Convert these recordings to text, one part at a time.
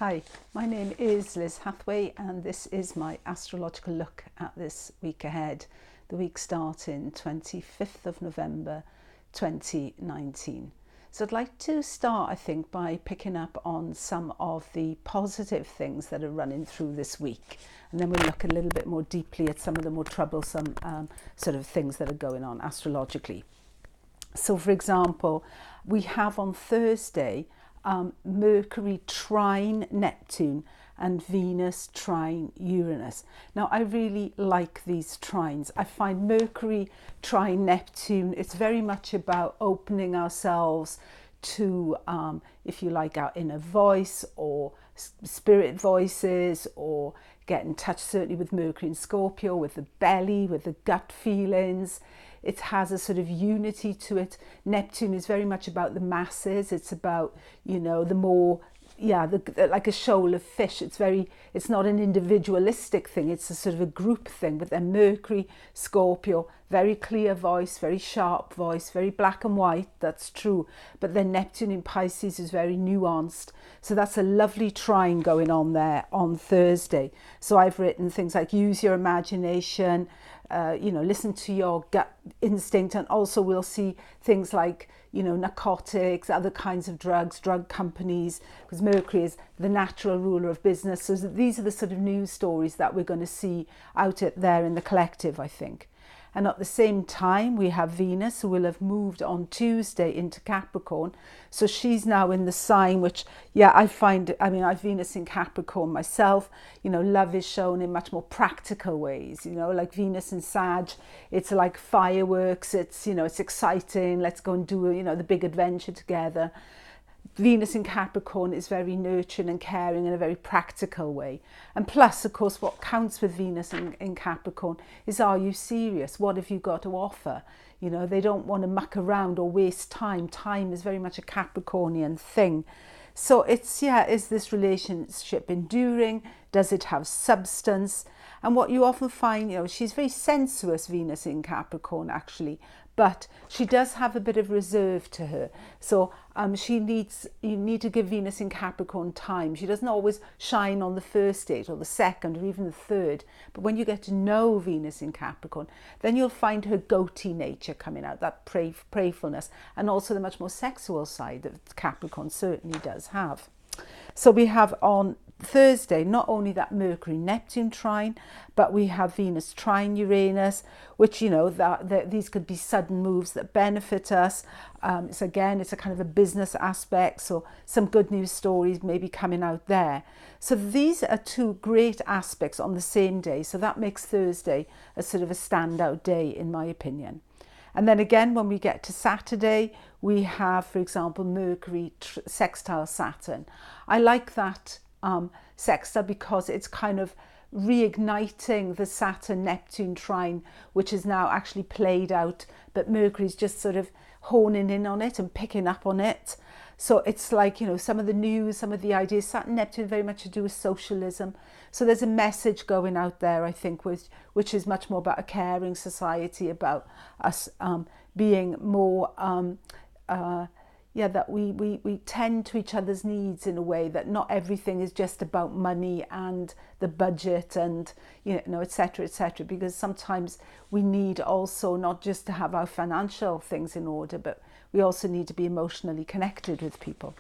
Hi, my name is Liz Hathway and this is my astrological look at this week ahead, the week starting 25th of November 2019. So I'd like to start, I think, by picking up on some of the positive things that are running through this week. And then we'll look a little bit more deeply at some of the more troublesome sort of things that are going on astrologically. So, for example, we have on Thursday Mercury trine Neptune and Venus trine Uranus. Now, I really like these trines. I find Mercury trine Neptune, it's very much about opening ourselves to, if you like, our inner voice or spirit voices, or get in touch certainly with Mercury and Scorpio, with the belly, with the gut feelings. It has a sort of unity to it. Neptune is very much about the masses. It's about, the more, like a shoal of fish. It's not an individualistic thing. It's a sort of a group thing. But then Mercury, Scorpio, very clear voice, very sharp voice, very black and white. That's true. But then Neptune in Pisces is very nuanced. So that's a lovely trine going on there on Thursday. So I've written things like use your imagination, listen to your gut instinct, and also we'll see things like, narcotics, other kinds of drugs, drug companies, because Mercury is the natural ruler of business. So these are the sort of news stories that we're going to see out there in the collective, I think. And at the same time, we have Venus, who will have moved on Tuesday into Capricorn. So she's now in the sign, which, I've Venus in Capricorn myself. Love is shown in much more practical ways, like Venus in Sag. It's like fireworks. It's exciting. Let's go and do, the big adventure together. Venus in Capricorn is very nurturing and caring in a very practical way. And plus, of course, what counts with Venus in Capricorn is, are you serious? What have you got to offer? They don't want to muck around or waste time. Time is very much a Capricornian thing. So it's, is this relationship enduring? Does it have substance? And what you often find, she's very sensuous, Venus in Capricorn, actually. But she does have a bit of reserve to her. So you need to give Venus in Capricorn time. She doesn't always shine on the first date or the second or even the third. But when you get to know Venus in Capricorn, then you'll find her goatee nature coming out, that playfulness, and also the much more sexual side that Capricorn certainly does have. So we have on Thursday not only that Mercury-Neptune trine, but we have Venus trine Uranus, which, these could be sudden moves that benefit us. It's a kind of a business aspect, so some good news stories maybe coming out there. So these are two great aspects on the same day. So that makes Thursday a sort of a standout day, in my opinion. And then again, when we get to Saturday, we have, for example, Mercury sextile Saturn. I like that sextile because it's kind of reigniting the Saturn-Neptune trine, which is now actually played out, but Mercury's just sort of honing in on it and picking up on it. So it's like, some of the news, some of the ideas, Saturn-Neptune very much to do with socialism. So there's a message going out there, I think, which is much more about a caring society, about us being more, that we tend to each other's needs in a way that not everything is just about money and the budget and, et cetera, because sometimes we need also not just to have our financial things in order, but we also need to be emotionally connected with people.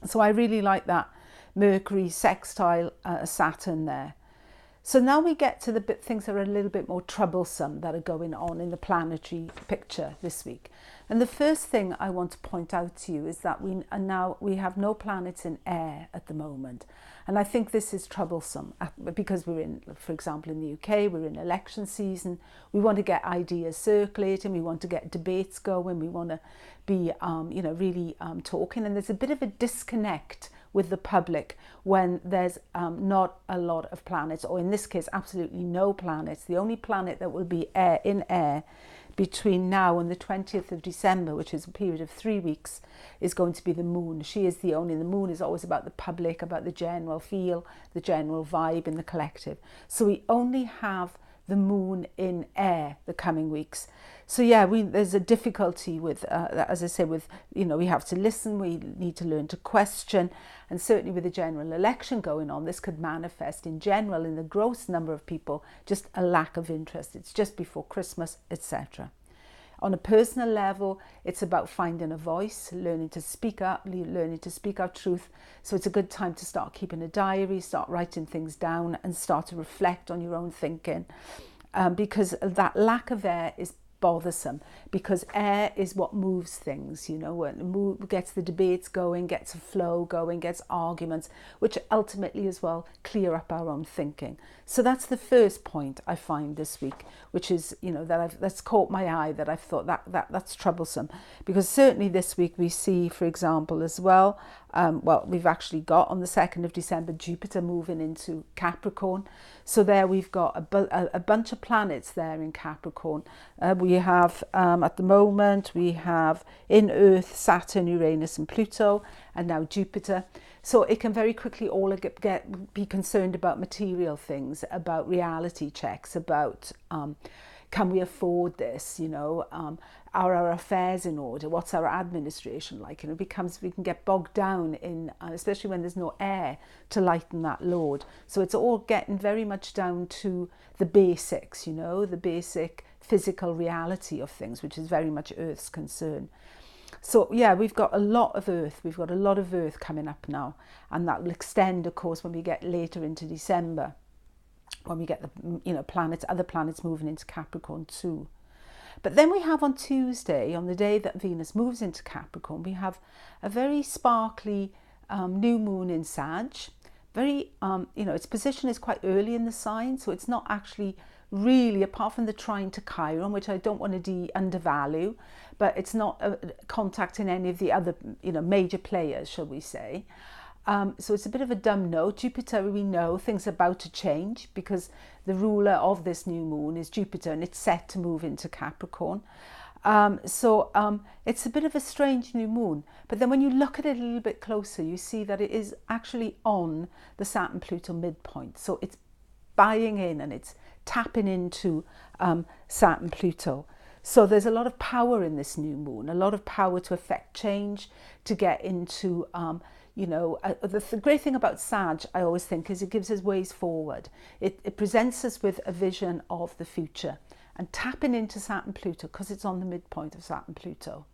So I really like that Mercury sextile Saturn there. So now we get to the things that are a little bit more troublesome that are going on in the planetary picture this week. And the first thing I want to point out to you is that we have no planets in air at the moment. And I think this is troublesome because we're in, for example, in the UK, we're in election season. We want to get ideas circulating. We want to get debates going. We want to be, really talking. And there's a bit of a disconnect with the public when there's not a lot of planets, or in this case, absolutely no planets. The only planet that will be in air between now and the 20th of December, which is a period of 3 weeks, is going to be the moon. She is the moon is always about the public, about the general feel, the general vibe in the collective. So we only have the moon in air the coming weeks. So yeah, there's a difficulty with, as I say, with, we have to listen, we need to learn to question, and certainly with the general election going on, this could manifest in general in the gross number of people, just a lack of interest. It's just before Christmas, etc. On a personal level, it's about finding a voice, learning to speak up, learning to speak our truth. So it's a good time to start keeping a diary, start writing things down, and start to reflect on your own thinking. Because that lack of air is bothersome, because air is what moves things, gets the debates going, gets a flow going, gets arguments, which ultimately as well clear up our own thinking. So that's the first point I find this week, which is, that's caught my eye, that I've thought that's troublesome, because certainly this week we see, for example, as well, we've actually got on the 2nd of December, Jupiter moving into Capricorn. So there we've got a bunch of planets there in Capricorn. We have, at the moment, we have in Earth, Saturn, Uranus and Pluto, and now Jupiter. So it can very quickly all be concerned about material things, about reality checks, about can we afford this, are our affairs in order, what's our administration like? We can get bogged down in, especially when there's no air to lighten that load. So it's all getting very much down to the basics, the basic physical reality of things, which is very much Earth's concern. So yeah, we've got a lot of Earth coming up now, and that will extend, of course, when we get later into December, when we get the other planets moving into Capricorn too. But then we have on Tuesday, on the day that Venus moves into Capricorn, we have a very sparkly new moon in Sag. Very, its position is quite early in the sign, so it's not actually really, apart from the trine to Chiron, which I don't want to undervalue, but it's not contacting any of the other, major players, shall we say. So it's a bit of a dumb note. Jupiter, we know things are about to change, because the ruler of this new moon is Jupiter, and it's set to move into Capricorn. So it's a bit of a strange new moon. But then when you look at it a little bit closer, you see that it is actually on the Saturn-Pluto midpoint. So it's buying in and it's tapping into Saturn-Pluto. So there's a lot of power in this new moon, a lot of power to affect change, to get into... the great thing about Sag, I always think, is it gives us ways forward. It presents us with a vision of the future, and tapping into Saturn-Pluto, because it's on the midpoint of Saturn-Pluto.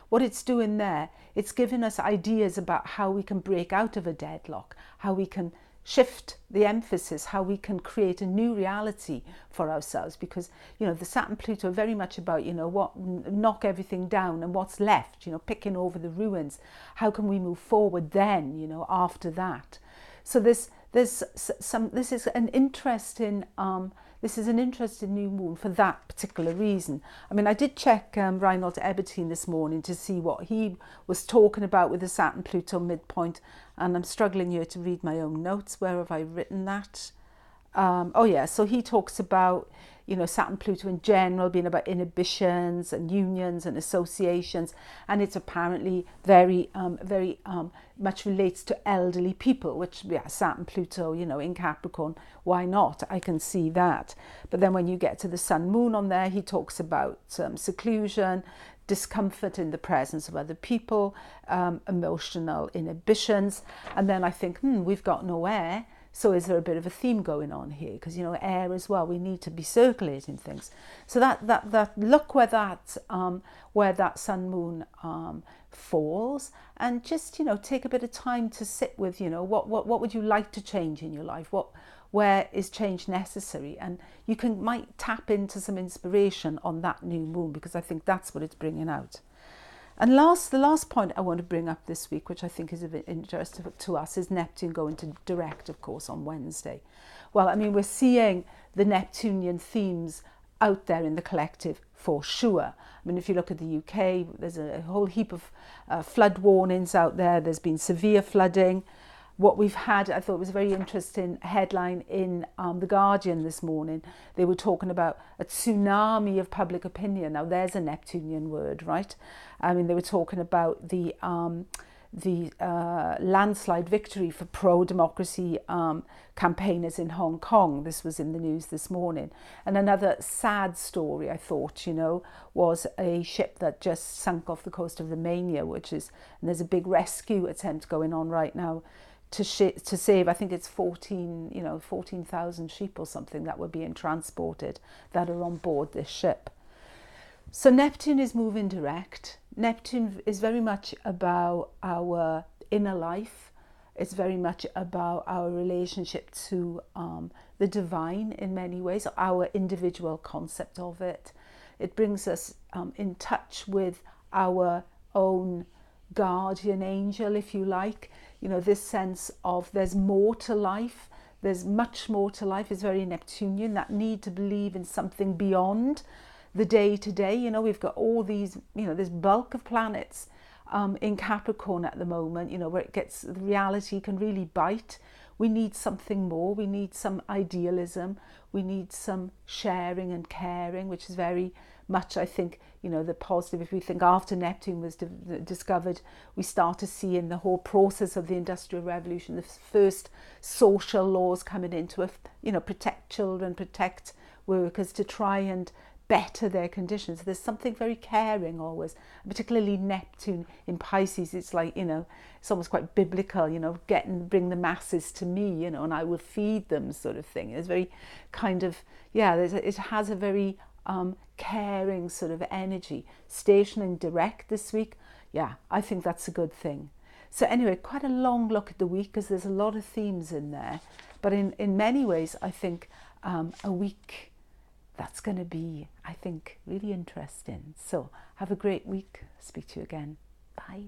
What it's doing there, it's giving us ideas about how we can break out of a deadlock, how we can shift the emphasis, how we can create a new reality for ourselves, because the Saturn-Pluto are very much about knock everything down and what's left, picking over the ruins. How can we move forward then, after that? So this is an interesting new moon for that particular reason. I mean, I did check Reinhold Ebertin this morning to see what he was talking about with the Saturn-Pluto midpoint, and I'm struggling here to read my own notes. Where have I written that? So he talks about, Saturn-Pluto in general being about inhibitions and unions and associations, and it's apparently very much relates to elderly people, which, Saturn-Pluto, in Capricorn, why not? I can see that. But then when you get to the Sun-Moon on there, he talks about seclusion, discomfort in the presence of other people, emotional inhibitions, and then I think, we've got no air. So is there a bit of a theme going on here? Because, air as well, we need to be circulating things. So that look where that sun moon falls, and just, take a bit of time to sit with, what would you like to change in your life? Where is change necessary? And you might tap into some inspiration on that new moon, because I think that's what it's bringing out. And the last point I want to bring up this week, which I think is of interest to us, is Neptune going to direct, of course, on Wednesday. Well, I mean, we're seeing the Neptunian themes out there in the collective for sure. I mean, if you look at the UK, there's a whole heap of flood warnings out there. There's been severe flooding. What we've had, I thought was a very interesting headline in The Guardian this morning. They were talking about a tsunami of public opinion. Now, there's a Neptunian word, right? I mean, they were talking about the the landslide victory for pro-democracy campaigners in Hong Kong. This was in the news this morning. And another sad story, I thought, you know, was a ship that just sunk off the coast of Romania, and there's a big rescue attempt going on right now to save, I think it's 14,000 sheep or something that were being transported that are on board this ship. So Neptune is moving direct. Neptune is very much about our inner life. It's very much about our relationship to the divine in many ways, our individual concept of it. It brings us in touch with our own guardian angel, if you like. You know, this sense of there's more to life. There's much more to life. It's very Neptunian, that need to believe in something beyond the day to day. You know, we've got all these, you know, this bulk of planets in Capricorn at the moment, you know, where the reality can really bite. We need something more. We need some idealism. We need some sharing and caring, which is very much, I think, you know, the positive. If we think after Neptune was discovered, we start to see in the whole process of the Industrial Revolution, the first social laws coming into, you know, protect children, protect workers, to try and better their conditions. There's something very caring always, particularly Neptune in Pisces. It's like, you know, it's almost quite biblical, you know, bring the masses to me, you know, and I will feed them, sort of thing. It's very kind of, yeah, it has a very caring sort of energy. Stationing direct this week, yeah, I think that's a good thing. So anyway, quite a long look at the week because there's a lot of themes in there, but in many ways I think a week that's going to be, I think, really interesting. So have a great week. Speak to you again. Bye.